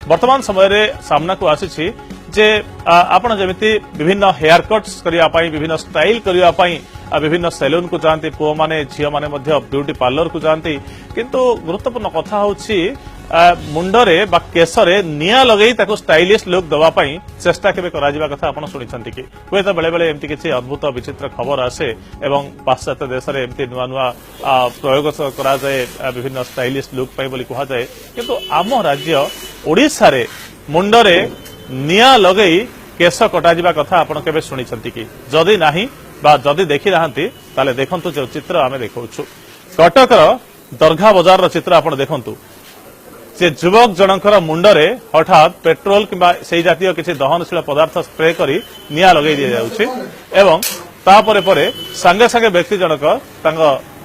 वर्तमान समय सामना को आसी जे आपण जमिति विभिन्न हेयर कट्स करने विभिन्न स्टाइल करने विभिन्न सैलून को जाती पुओ माने झील माने ब्यूटी पार्लर को जाती किंतु गुरुत्वपूर्ण कथा होची मुंडरे बा केशरे निया लगई ताको स्टाइलिश लुक दवापाई चेष्टा केबे कराजिबा कथा आपण सुनिछंती कि हुए तो बेले बेले एमती किछि अद्भुत विचित्र खबर आसे एवं पाश्चात्य देश रे एमती नुआ नुआ प्रयोग करा जाए विभिन्न स्टाइलिश लुक पाई बोली कहा जाए किंतु आम राज्य ओडिसा रे मुंडरे निया लगई केश कटाजिबा कथा आपण केबे सुनिछंती कि जदि नाही बा जदि देखि नाहंती ताले देखंतु जो चित्र आमे देखौछु कटकर दरघा बाजार रो चित्र आपण देखंतु से युवक जनकर मुंडरे हठात पेट्रोल किंबा सेही जातीय किसी दहनशील पदार्थ स्प्रे करी निया लगई दिया जाउछि एवं तापरे परे संगे संगे व्यक्ति जनक तांग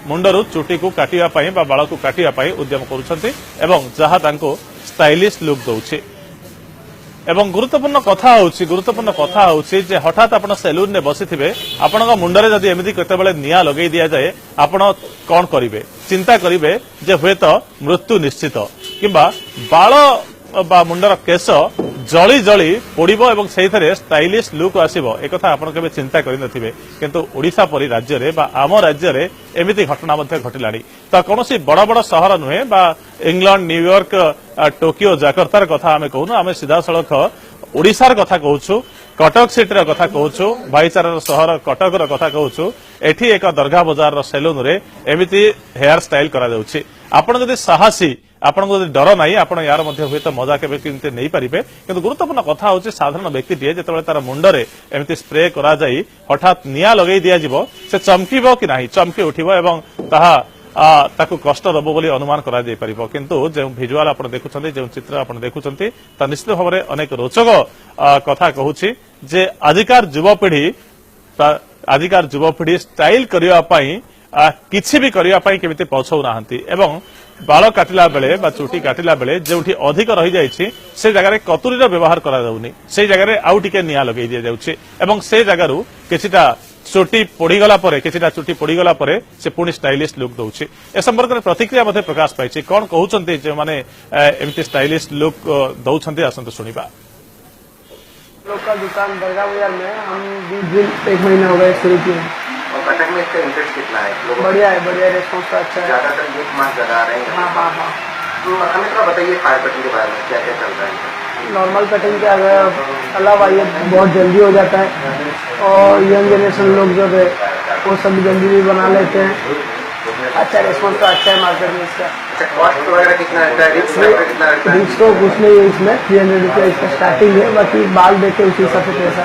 मुंडरू चुटी को काटिया पई बा बाळ को काटिया पई उद्यम करूछंती एवं जहा तांको स्टाइलिश लुक दउछि एवं गुरुत्वपूर्ण कथा होउछि जे हठात आपण सैलून ने बसिथिबे आपनका मुंडरे जदि एमिति केतेबेले निया लगई दिया जाए आपण कोन करिवे चिंता करिवे जे हुए तो मृत्यु निश्चित किंबा बाळ बा मुंडर केश जली जली पोड़िबो एवं सेहिथरे स्टाइलिश लुक आसीबो एकथा आपण केबे चिंता करि नथिबे किंतु ओडिसा परि राज्य रे बा आम राज्य रे एमिति घटना मध्ये घटिलाणी त कोनोसी बड़ बड़ शहर नुहे बा इंग्लैंड न्यूयॉर्क टोकियो जाकर्तार कथा आमे कहूनु आमे सीधा सड़क ओडिसार कथा कहूछु कटक सिटी कथा कहूछु भाईचारार सहर कटकर कथा कहूछु एठी एक दरघा बाजार सैलून रे एमिति हेयर स्टाइल करा जाउछि आपण जदि साहसी आपण डर नहीं आपण यार हुए तो मजा के नहीं पारे किंतु गुरुत्वपूर्ण कथा होची साधारण व्यक्तिटे जिते तार मुंडरे एमती स्प्रे करा जाई हठात निया लगई दिया जिवो से चमकीबो कि नाही चमकी उठिबो एवं ताहा ताकू कष्ट दबो बोली अनुमान करा जाई परिबो किंतु जे विजुअल आपण देखुछन्ती जे चित्र आपण देखुछन्ती ता निश्चित भाव में अनेक रोचक कथा कहूची जे आजिकार युवपीढ़ी स्टाइल करिया पई किछि भी करिया पई केमिति पछौ नाहंती एवं बाल काटिला बेले बा चुटी काटिला बेले जोठी अधिक रही जाइछि से जगह कतुरीर व्यवहार करा जाउनी से जगह आउ टिके निया लगई दिया जाउछि एवं से जगह किछिटा चुटी पोड़ीगला परे किछिटा चुटी पोड़ीगला परे से पुणी स्टाइलिश लुक दउछि ए संपर्क में प्रतिक्रिया मध्ये प्रकाश पाइछि कोन कहउछन्ती जे माने एमिति स्टाइलिश लुक दउछन्ती आसंत सुनिबा लोकल दुकान दरगाह बाजार में हम 20 दिन 1 महीना हो गए शुरू किए और कटक में इसका इंटरेस्ट कितना है लोगों बढ़िया रेस्पॉन्स अच्छा है ज्यादातर यूथ मास ज्यादा आ रहे हैं हाँ तो हमें थोड़ा बताइए फायर कटिंग के बारे में क्या क्या चल रहा है नॉर्मल कटिंग के अलावा ये बहुत जल्दी हो जाता है और यंग जनरेशन लोग जो है वो सब जल्दी भी बना लेते हैं अच्छा रेस्पॉन्स तो अच्छा है मार्केट में इसका अच्छा कॉस्ट वगैरह कितना रहता है रिस्क कितना रहता है रिस्क तो कुछ नहीं है इसमें 300 रुपये इसका स्टार्टिंग है बाकी बाल देखे उसी हिसाब से पैसा